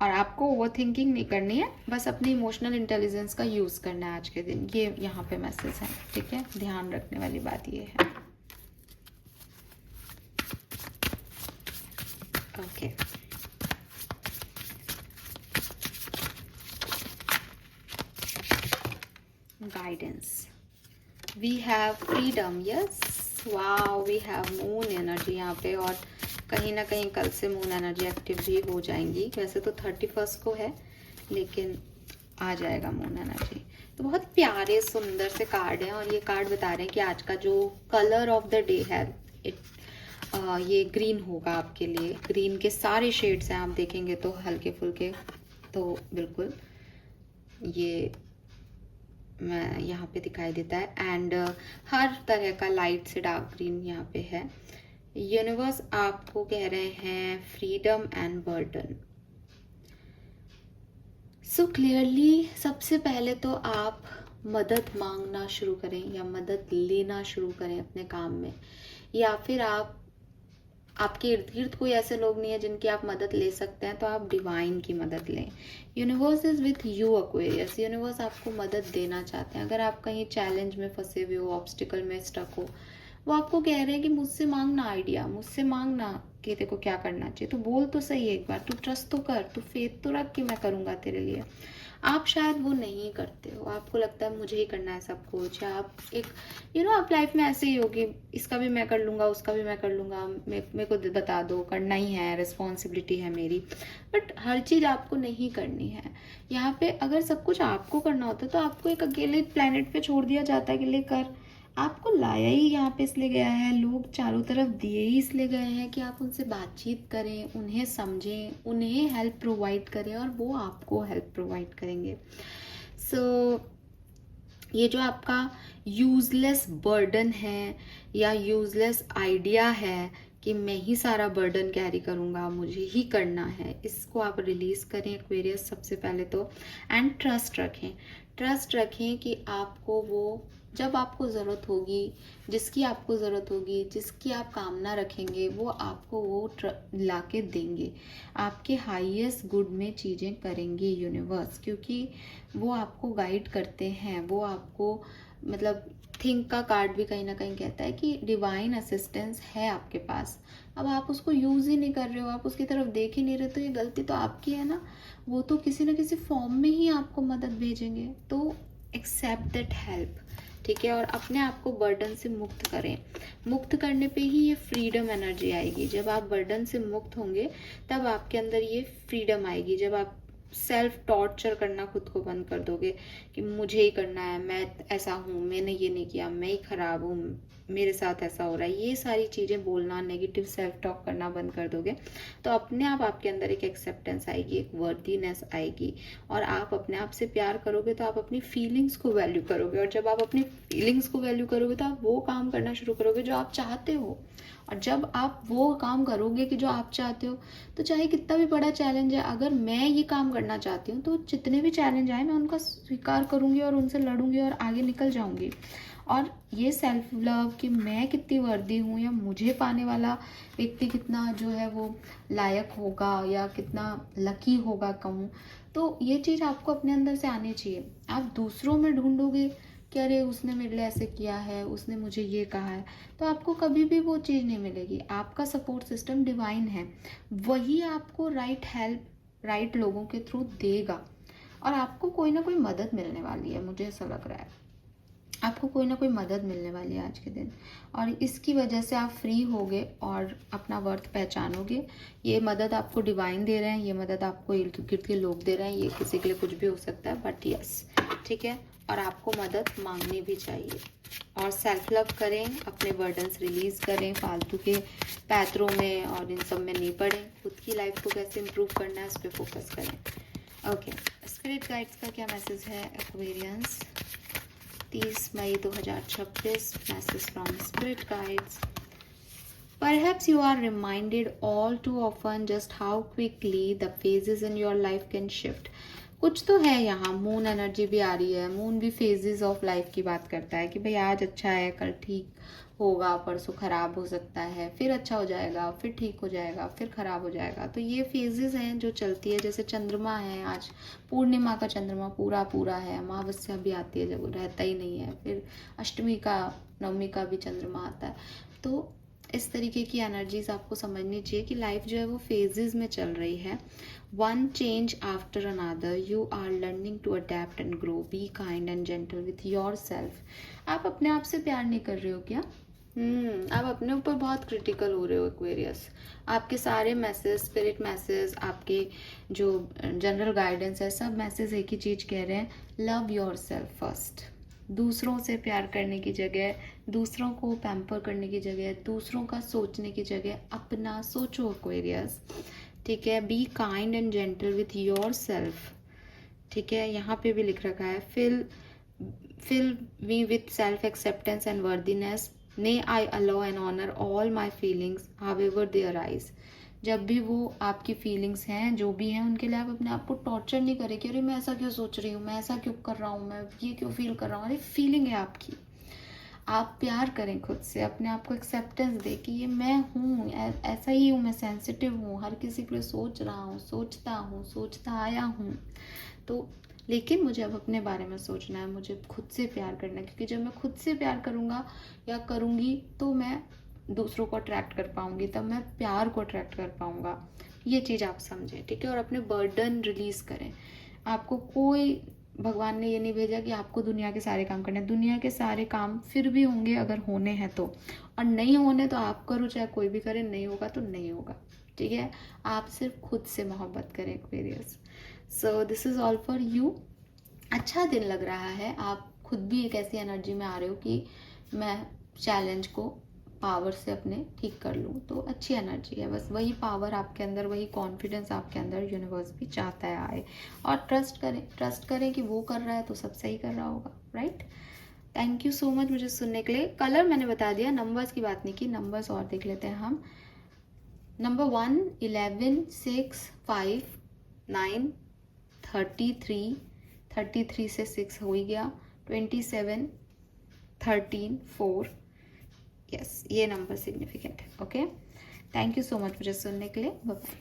और आपको over thinking नहीं करनी है, बस अपनी इमोशनल इंटेलिजेंस का यूज़ करना है आज के दिन। ये यहाँ पे मैसेज है, ठीक है, ध्यान रखने वाली बात ये है। Okay, guidance, we have freedom, yes, wow, we have moon energy यहाँ पे, और कहीं ना कहीं कल से मून एनर्जी एक्टिव भी हो जाएंगी। वैसे तो 31 को है, लेकिन आ जाएगा मून एनर्जी। तो बहुत प्यारे सुंदर से कार्ड हैं, और ये कार्ड बता रहे हैं कि आज का जो कलर ऑफ द डे है ये ग्रीन होगा आपके लिए। ग्रीन के सारे शेड्स हैं, आप देखेंगे तो हल्के फुल्के, तो बिल्कुल ये मैं यहाँ पे दिखाई देता है। एंड हर तरह का लाइट से डार्क ग्रीन यहाँ पे है। यूनिवर्स आपको कह रहे हैं freedom and burden. So clearly सबसे पहले तो आप मदद मांगना शुरू करें या मदद लेना शुरू करें अपने काम में, या फिर आपके इर्द गिर्द कोई ऐसे लोग नहीं है जिनकी आप मदद ले सकते हैं, तो आप डिवाइन की मदद लें। Universe is with you Aquarius. Universe आपको मदद देना चाहते हैं। अगर आप कहीं चैलेंज में फंसे हुए हो, ऑब्स्टिकल में स्टक हो, वो आपको कह रहे हैं कि मुझसे मांगना आइडिया, मुझसे मांगना कि तेरे को क्या करना चाहिए। तो बोल तो सही एक बार, तू ट्रस्ट तो कर, तू फेथ तो रख कि मैं करूँगा तेरे लिए। आप शायद वो नहीं करते हो, आपको लगता है मुझे ही करना है सब कुछ, या आप एक आप लाइफ में ऐसे ही होगी, इसका भी मैं कर लूँगा, उसका भी मैं कर लूँगा, मेरे को बता दो, करना ही है, रिस्पॉन्सिबिलिटी है मेरी। बट हर चीज़ आपको नहीं करनी है। यहाँ पे अगर सब कुछ आपको करना होता तो आपको एक अकेले प्लेनेट पे छोड़ दिया जाता है कि ले कर। आपको लाया ही यहाँ पे इसलिए गया है, लोग चारों तरफ दिए ही इसलिए गए हैं कि आप उनसे बातचीत करें, उन्हें समझें, उन्हें हेल्प प्रोवाइड करें, और वो आपको हेल्प प्रोवाइड करेंगे। सो ये जो आपका यूजलेस बर्डन है या यूजलेस आइडिया है कि मैं ही सारा बर्डन कैरी करूँगा, मुझे ही करना है, इसको आप रिलीज करें एक्वेरियस सबसे पहले तो। एंड ट्रस्ट रखें, ट्रस्ट रखें कि आपको वो जब आपको ज़रूरत होगी, जिसकी आपको ज़रूरत होगी, जिसकी आप कामना रखेंगे, वो आपको वो ला के देंगे। आपके हाईएस्ट गुड में चीज़ें करेंगे यूनिवर्स, क्योंकि वो आपको गाइड करते हैं। वो आपको मतलब थिंक का कार्ड भी कहीं ना कहीं कहता है कि डिवाइन असिस्टेंस है आपके पास। अब आप उसको यूज़ ही नहीं कर रहे हो, आप उसकी तरफ देख ही नहीं रहे, तो ये गलती तो आपकी है ना। वो तो किसी न किसी फॉर्म में ही आपको मदद भेजेंगे। तो एक्सेप्ट दैट हेल्प, ठीक है, और अपने आप को बर्डन से मुक्त करें। मुक्त करने पे ही ये फ्रीडम एनर्जी आएगी। जब आप बर्डन से मुक्त होंगे तब आपके अंदर ये फ्रीडम आएगी। जब आप सेल्फ टॉर्चर करना खुद को बंद कर दोगे कि मुझे ही करना है, मैं ऐसा हूँ, मैंने ये नहीं किया, मैं ही खराब हूँ, मेरे साथ ऐसा हो रहा है, ये सारी चीज़ें बोलना, नेगेटिव सेल्फ टॉक करना बंद कर दोगे, तो अपने आप आपके अंदर एक एक्सेप्टेंस आएगी, एक वर्दीनेस आएगी, और आप अपने आप से प्यार करोगे तो आप अपनी फीलिंग्स को वैल्यू करोगे, और जब आप अपनी फीलिंग्स को वैल्यू करोगे तो आप वो काम करना शुरू करोगे जो आप चाहते हो। और जब आप वो काम करोगे कि जो आप चाहते हो, तो चाहे कितना भी बड़ा चैलेंज है, अगर मैं ये काम करना चाहती हूँ तो जितने भी चैलेंज आए मैं उनका स्वीकार करूँगी और उनसे लड़ूंगी और आगे निकल जाऊँगी। और ये सेल्फ लव कि मैं कितनी वर्दी हूँ, या मुझे पाने वाला व्यक्ति कितना जो है वो लायक होगा या कितना लकी होगा कहूँ, तो ये चीज़ आपको अपने अंदर से आनी चाहिए। आप दूसरों में ढूंढोगे कि अरे उसने मेरे लिए ऐसे किया है, उसने मुझे ये कहा है, तो आपको कभी भी वो चीज़ नहीं मिलेगी। आपका सपोर्ट सिस्टम डिवाइन है, वही आपको राइट हेल्प राइट लोगों के थ्रू देगा, और आपको कोई ना कोई मदद मिलने वाली है। मुझे ऐसा लग रहा है आपको कोई ना कोई मदद मिलने वाली है आज के दिन, और इसकी वजह से आप फ्री होगे और अपना वर्थ पहचानोगे। ये मदद आपको डिवाइन दे रहे हैं, ये मदद आपको इर्द गिर्द के लोग दे रहे हैं, ये किसी के लिए कुछ भी हो सकता है, बट यस, ठीक है। और आपको मदद मांगनी भी चाहिए, और सेल्फ लव करें, अपने बर्डन्स रिलीज करें, फालतू के पैतरों में और इन सब में नहीं पड़ें। खुद की लाइफ को कैसे इम्प्रूव करना है उस पर फोकस करें। ओके, स्पिरिट गाइड्स का क्या मैसेज है एक्वेरियंस? 30 मई 2026, message from Spirit Guides. Perhaps you are reminded all too often just how quickly the phases in your life can shift. कुछ तो है यहाँ, मून एनर्जी भी आ रही है। मून भी फेजेस ऑफ लाइफ की बात करता है कि भाई आज अच्छा है, कल ठीक होगा, परसों खराब हो सकता है, फिर अच्छा हो जाएगा, फिर ठीक हो जाएगा, फिर खराब हो जाएगा। तो ये फेजेस हैं जो चलती है। जैसे चंद्रमा है, आज पूर्णिमा का चंद्रमा पूरा पूरा है, अमावस्या भी आती है जब वो रहता ही नहीं है, फिर अष्टमी का, नवमी का भी चंद्रमा आता है। तो इस तरीके की एनर्जीज आपको समझनी चाहिए कि लाइफ जो है वो फेजेस में चल रही है। One change after another, you are learning to adapt and grow, be kind and gentle with yourself. आप अपने आप से प्यार नहीं कर रहे हो क्या? आप अपने ऊपर बहुत क्रिटिकल हो रहे हो एक्वेरियस। आपके सारे मैसेज, स्पिरिट मैसेज, आपके जो जनरल गाइडेंस है, सब मैसेज एक ही चीज़ कह रहे हैं, लव योर सेल्फ फर्स्ट। दूसरों से प्यार करने की जगह, दूसरों को पैम्पर करने की जगह, दूसरों का सोचने की जगह अपना सोचो एक्वेरियस। ठीक है, B kind and gentle with your self. ठीक है, यहाँ पे भी लिख रखा है, fill me with self acceptance and worthiness, nay I allow and honor all my feelings however they arise। जब भी वो आपकी फीलिंग्स हैं, जो भी हैं, उनके लिए आप अपने आप को टॉर्चर नहीं करें कि अरे मैं ऐसा क्यों सोच रही हूँ, मैं ऐसा क्यों कर रहा हूँ, मैं ये क्यों फील कर रहा हूँ। अरे फीलिंग है आपकी, आप प्यार करें खुद से, अपने आप को एक्सेप्टेंस दें कि ये मैं हूँ, ऐसा ही हूँ, मैं सेंसिटिव हूँ, हर किसी के लिए सोच रहा हूँ, सोचता आया हूँ। तो लेकिन मुझे अब अपने बारे में सोचना है, मुझे खुद से प्यार करना है, क्योंकि जब मैं खुद से प्यार करूँगा या करूँगी तो मैं दूसरों को अट्रैक्ट कर पाऊँगी, तब मैं प्यार को अट्रैक्ट कर पाऊँगा। ये चीज़ आप समझें, ठीक है। और अपने बर्डन रिलीज़ करें। आपको कोई, भगवान ने ये नहीं भेजा कि आपको दुनिया के सारे काम करने हैं। दुनिया के सारे काम फिर भी होंगे अगर होने हैं तो, और नहीं होने तो आप करो चाहे कोई भी करे, नहीं होगा तो नहीं होगा, ठीक है। आप सिर्फ खुद से मोहब्बत करें Aquarius. So this is all for you. अच्छा दिन लग रहा है, आप खुद भी एक ऐसी एनर्जी में आ रहे हो कि मैं चैलेंज को पावर से अपने ठीक कर लूँ, तो अच्छी एनर्जी है। बस वही पावर आपके अंदर, वही कॉन्फिडेंस आपके अंदर यूनिवर्स भी चाहता है आए। और ट्रस्ट करें कि वो कर रहा है तो सब सही कर रहा होगा, right. Thank you so much मुझे सुनने के लिए। कलर मैंने बता दिया, नंबर्स की बात नहीं की, नंबर्स और देख लेते हैं हम। नंबर 1, 11, 6, 5, 9, 33 से 6 हो ही गया, 27, 13, 4। यस, ये नंबर सिग्निफिकेंट है। Okay, thank you so much मुझे सुनने के लिए। Bye bye.